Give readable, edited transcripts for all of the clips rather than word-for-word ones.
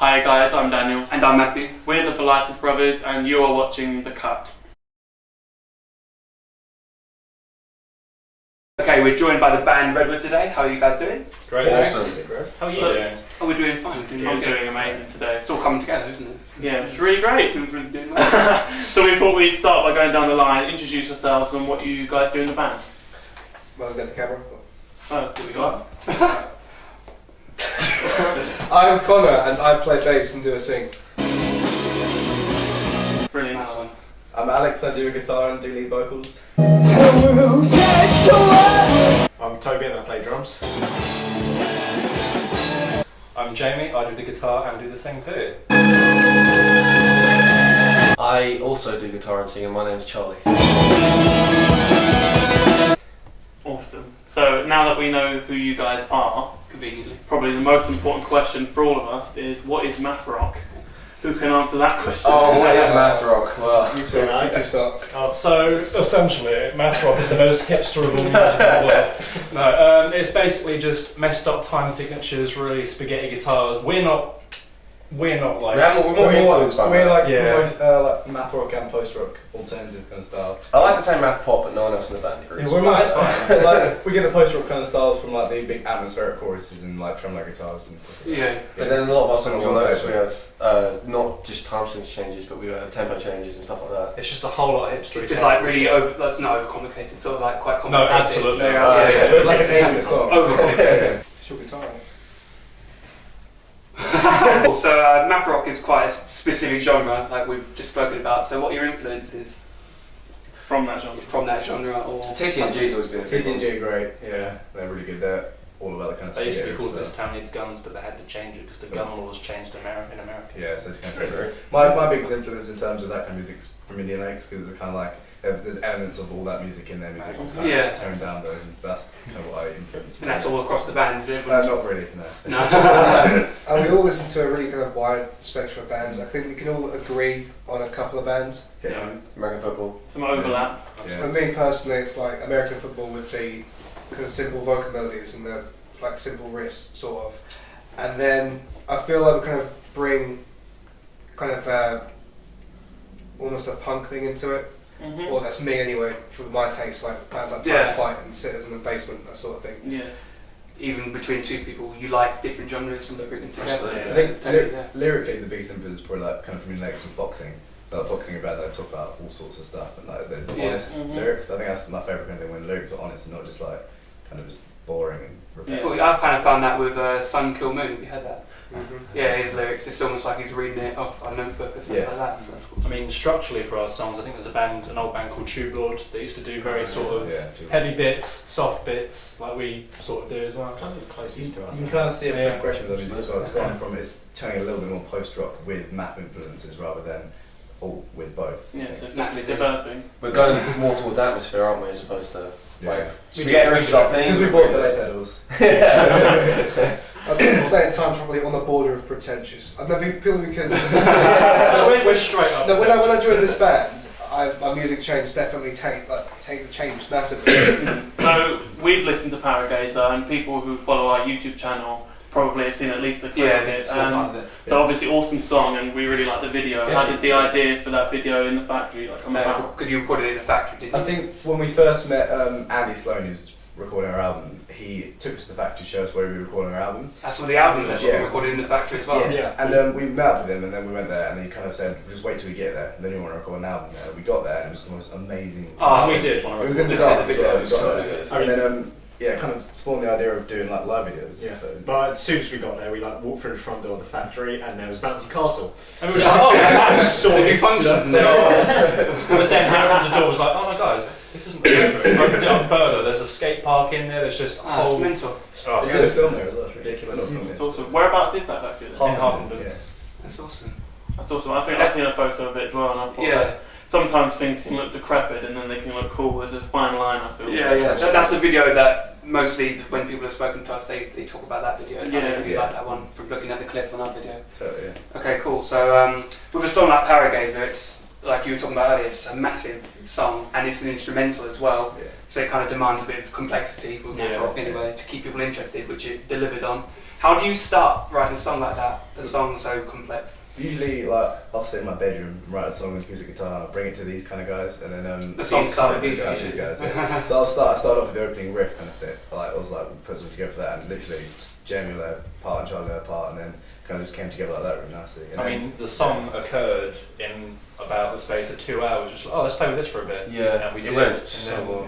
Hi guys, I'm Daniel. And I'm Matthew. We're the Valaitis brothers and you are watching The Cut. Okay, we're joined by the band Redwood today. How are you guys doing? Great, Awesome. How are you doing? Oh, we're doing fine. I'm doing amazing today. It's all coming together, isn't it? Yeah, it's really great. It's really doing well. So we thought we'd start by going down the line, introduce yourselves and what you guys do in the band. Well, get the camera. Oh, here we go. I'm Connor and I play bass and do a sing. Brilliant. Nice one. I'm Alex, I do a guitar and do lead vocals. I'm Toby and I play drums. I'm Jamie, I do the guitar and do the sing too. I also do guitar and sing, and my name's Charlie. Awesome. So now that we know who you guys are, Conveniently. probably the most important question for all of us is, what is math rock? Who can answer that question? Oh, what is math rock? Well, You two, Right. you two start. So, essentially, math rock is the most hipster of all music in the world. No, it's basically just messed up time signatures, really spaghetti guitars. We're not like... we're more influenced by We're math. like math rock and post rock alternative kind of style. I like to say math pop, but no one else in the band agrees. Yeah, we're not fine. Like we get the post rock kind of styles from like the big atmospheric choruses and like tremolo guitars and stuff. Like Yeah. But then a lot of our songs you'll notice we have not just time signature changes, but we have tempo changes and stuff like that. It's just a whole lot of hipster. It's just like really that's not overcomplicated, sort of like quite No, complicated. absolutely. Yeah, It's like an 8-minute song. Overcomplicated. Short guitar, Alex. So math rock is quite a specific genre, like we've just spoken about. So what are your influences From that genre. from that genre? Or TT&G's always been a big one. TC&G are great, yeah, they're really good. They're all about the kind of They used to be spaghetti called This stuff. Town Needs Guns, but they had to change it because the gun laws changed in America. Yeah, so it's kind of great. My biggest influence in terms of that kind of music is from Indian Lakes because it's kind of like there's elements of all that music in their music. It's kind Yeah. of toned down though, and that's kind of what I influence. And that's all across the band. Not really, no. No. And we all listen to a really kind of wide spectrum of bands. I think we can all agree on a couple of bands. Yeah. American football. Some overlap. Yeah. For me personally, it's like American football with the kind of simple vocal melodies and the like simple riffs, sort of. And then I feel like we kind of bring kind of almost a punk thing into it. Mm-hmm. Well, that's me anyway, for my taste, like bands like Yeah. Time Fight and Sitters in the Basement, that sort of thing. Yes. Even between two people, you like different genres and bring them together. Absolutely, I think Totally, yeah. lyrically the biggest influence is probably like kind of from Lakes and Foxing. Like Foxing about that talk about all sorts of stuff and like the Yeah. honest Mhm. lyrics. I think that's my favourite kind of thing when lyrics are honest and not just like kind of just boring and repetitive. Well, I kind of found that with Sun Kill Moon. Have you heard that? Mm-hmm. Yeah, his lyrics, it's almost like he's reading it off a notebook or something Yeah. like that. So that's cool. I mean, structurally for our songs, I think there's an old band called Tube Lord that used to do very sort of Yeah, heavy bits, soft bits, like we sort of do as well. You can kind of see a Yeah. progression with the music as well. It's gone from it's turning a little bit more post rock with math influences rather than all with both. Yeah, so it's Exactly. definitely developing. We're going more towards atmosphere, aren't we, as opposed to like Yeah. spaghetti riffs our It's thing. because we bought delay pedals. I'd say at times probably on the border of pretentious. I know purely because We're straight up. no, when I joined this band, my music changed definitely changed massively. So we've listened to Paragazer, and people who follow our YouTube channel probably have seen at least a clip Yeah, of this it. is one part of it. So obviously awesome song, and we really like the video. Yeah. How did the idea for that video in the factory come about? Because you recorded it in a factory, didn't you? I think when we first met Andy Sloan, who's recording our album, he took us to the factory to show us where we were recording our album. That's what the album's actually Yeah. recorded in the factory as well. Yeah. And we met up with him, and then we went there, and he kind of said, "Just wait till we get there, and then you want to record an album." There, we got there, and it was the most amazing. Oh, we did. It was in the Look at dark the as well. video, We got so there. good. And then it kind of spawned the idea of doing like live videos. Yeah, So, but as soon as we got there, we like walked through the front door of the factory, and there was Bouncy Castle. And we were like, oh, that's So they do functions. But then Aaron at the door was like, oh no guys, this isn't the favorite. Broke it down further. There's a skate park in there. There's just a Ah, it's whole. mental. Oh, yeah, there's film there as well. It's ridiculous. It's awesome. Whereabouts is that factory? then? in Harpenden. Yeah. That's awesome. That's awesome. I think I've seen a photo of it as well, and I thought Yeah. that sometimes things can look decrepit and then they can look cool. There's a fine line, I feel. Yeah, yeah. That's the video that mostly when people have spoken to us, they talk about that video. Yeah. I really like that one from looking at the clip on our video. So yeah. Okay, cool. So with a song like Paragazer, it's like you were talking about earlier, it's a massive song and it's an instrumental as well. Yeah. So it kind of demands a bit of complexity with math Yeah. rock anyway to keep people interested, which it delivered on. How do you start writing a song like that? A song so complex. Usually, like, I'll sit in my bedroom, write a song with acoustic guitar, bring it to these kind of guys, and then The song start with these these guys. Yeah. So I start off with the opening riff kind of thing. I was like, put something together for that, and literally just Jamie will a part and Charlie a part, and then kind of just came together like that really nicely. And I mean, the song occurred in about the space of 2 hours. Just let's play with this for a bit. Yeah, and we it did. went And so then- well.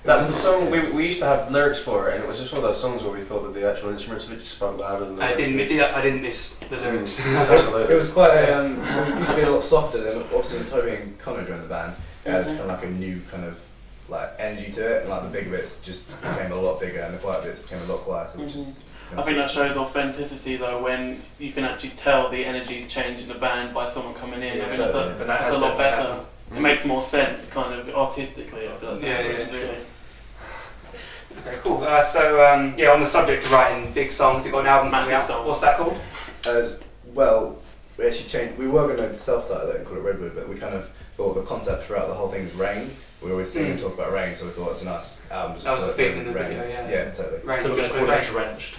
The song we used to have lyrics for it, and it was just one of those songs where we thought that the actual instruments would just spoke louder than the I lyrics. didn't miss the lyrics. Absolutely. It was quite it used to be a lot softer than obviously when Toby and Connor joined the band. It had kind of like a new kind of like energy to it, and like the big bits just became a lot bigger, and the quiet bits became a lot quieter, which is. I think that shows authenticity though, when you can actually tell the energy change in the band by someone coming in. Yeah, I think totally. But that's a lot better. It makes more sense, kind of artistically. I feel like really. Okay, cool. So on the subject of writing big songs, you've got an album coming Massive out. songs. What's that called? As well, we actually changed. We were going to self-title it and call it Redwood, but we kind of thought the concept throughout the whole thing was rain. We always sing and talk about rain, so we thought it's a nice album. Just That was the full of theme in the rain. video, yeah. Yeah, totally. Rain. So we're going to call it Drenched.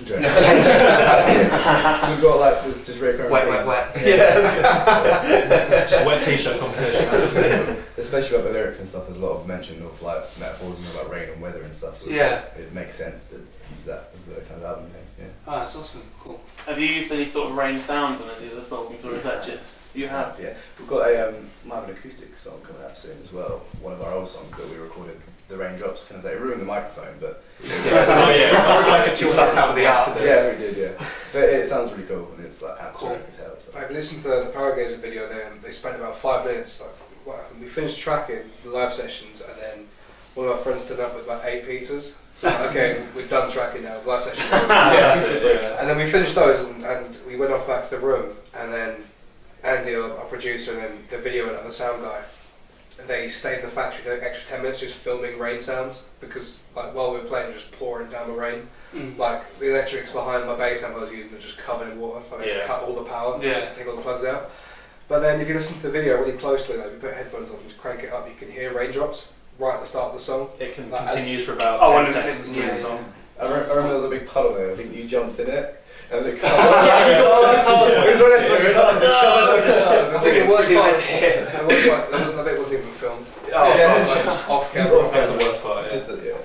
We've got like this just recurring Wet, themes. wet, wet. Yeah. Just a wet t-shirt competition. That's what it's called. Especially about the lyrics and stuff, there's a lot of mention of like metaphors and about rain and weather and stuff. So Yeah. it makes sense to use that as the kind of album name. Yeah. Oh, that's awesome. Cool. Have you used any sort of rain sounds on any of the songs, or is that just you have? Yeah, we've got a might have an acoustic song coming out soon as well. One of our old songs that we recorded, the raindrops. Kind of say it ruined the microphone, but Oh yeah, that was like a You sucked out of the art. yeah, we did. Yeah, but it sounds really cool and it's like abstract as hell. So. I've listened to the Paragazer video there, and they spent about 5 minutes. Like, what happened? We finished tracking the live sessions, and then one of our friends stood up with about 8 pizzas. So like, okay, we're done tracking now. Live session. That's it, yeah. And then we finished those, and we went off back to the room, and then Andy, our producer, and then the video and the sound guy, they stayed in the factory for an extra 10 minutes just filming rain sounds, because like while we were playing, just pouring down the rain. Like the electrics behind my bass amp I was using are just covered in water. Like I had to cut all the power just to take all the plugs out. But then if you listen to the video really closely, like you put headphones on and just crank it up, you can hear raindrops right at the start of the song. It can Like, continue for about 10 seconds through the song. I remember there was a big puddle there. I think you jumped in it. And it cut. I think it was part. There wasn't a bit wasn't even filmed. Just off camera. That's the worst part. It's just that, yeah.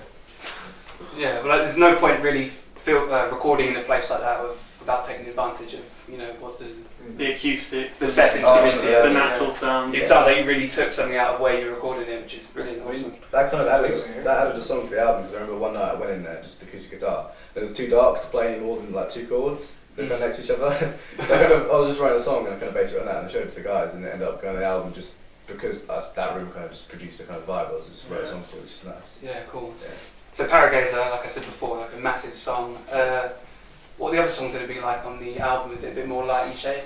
Yeah, but like, there's no point really recording in a place like that without taking advantage of what The acoustics, the settings Oh, given to yeah. the you. natural sound. It sounds like you really took something out of where you recorded it, which is brilliant. I mean, Awesome. that kind of added a song to the album because I remember one night I went in there, just acoustic guitar, and it was too dark to play any more than like 2 chords. They're kind of next to each other. So I was just writing a song and I kind of based it on that and I showed it to the guys and it ended up going to the album just because that room kind of just produced the kind of vibe I was just wrote a song to, which is nice. Yeah, cool. Yeah. So Paragazer, like I said before, like a massive song. What are the other songs going to be like on the album? Is it a bit more light and shade?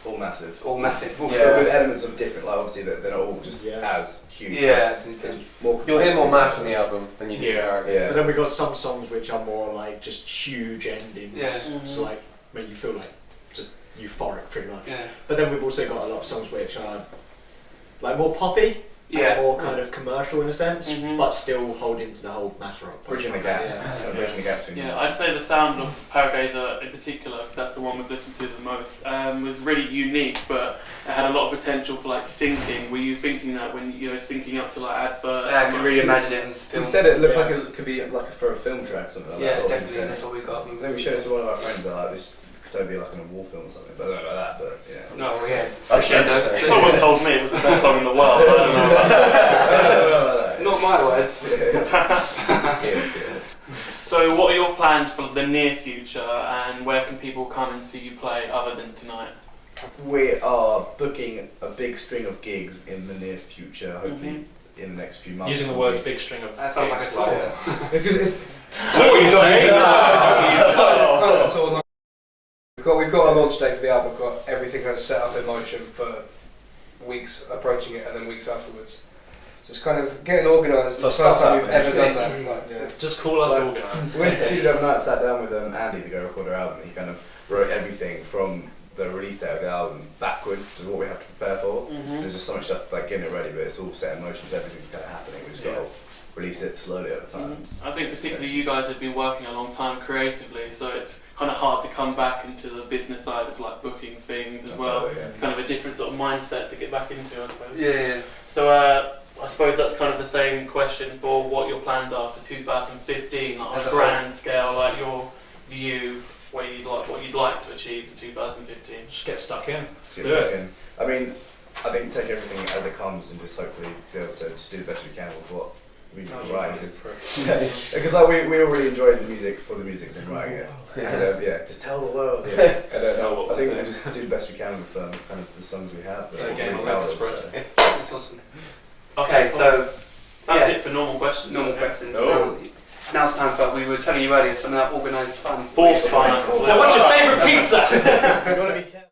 All massive. All massive? Yeah. With elements of different, like obviously they're not all just as huge. Yeah, it's intense. More You'll hear more math on the album than you do Yeah. Yeah. But then we've got some songs which are more like just huge endings. Yeah. So like make you feel like just euphoric pretty much. Yeah. But then we've also got a lot of songs which are like more poppy. Yeah. More kind of commercial in a sense, Mhm. but still holding to the whole matter of Bridging the gap. Yeah. Kind of bridging the gap between Yeah, I'd say the sound of Paragazer in particular, because that's the one we've listened to the most, was really unique, but it had a lot of potential for like syncing. Were you thinking that when syncing up to like adverts? I could really imagine it as film. We said it looked like it could be like for a film track or something like Yeah, that. definitely. That's what we got. Then we showed it to one of our friends that like this could be like in a war film or something, but I don't know about that, but yeah. No, we had. Someone told me it was the best song in the world. I don't know. Not my words. Yes, yeah. So, what are your plans for the near future, and where can people come and see you play other than tonight? We are booking a big string of gigs in the near future, hopefully in the next few months. Using the words big string of That sounds like a gigs, tour. Yeah. It's What are you saying? We've got a launch date for the album. We've got everything kind of set up in motion for weeks approaching it and then weeks afterwards. So it's kind of getting organised. It's the first time we've ever done that. Like, it's Just call us Like- organised. We went to the other night, sat down with Andy to go record our album. He kind of wrote everything from the release date of the album backwards to what we have to prepare for. There's just so much stuff like getting it ready, but it's all set in motion, so everything's kind of happening. We just got to release it slowly over time. I think particularly you guys have been working a long time creatively, so it's kind of hard to come back into the business side of like booking things as well. Kind of a different sort of mindset to get back into, I suppose. Yeah. So I suppose that's kind of the same question for what your plans are for 2015, like on a grand scale, like your view, what you'd like to achieve for 2015. Just get stuck in. I mean, I think take everything as it comes and just hopefully be able to just do the best we can with what we write. Because like we all really enjoy the music for the music's and writing it. And just tell the world. And I think we just do the best we can with kind of the songs we have. That's awesome. Okay, so that's it for normal questions. Normal questions. So, now it's time for, we were telling you earlier, some of that organised fun. Forced fun. What's your favourite pizza? You gotta be careful.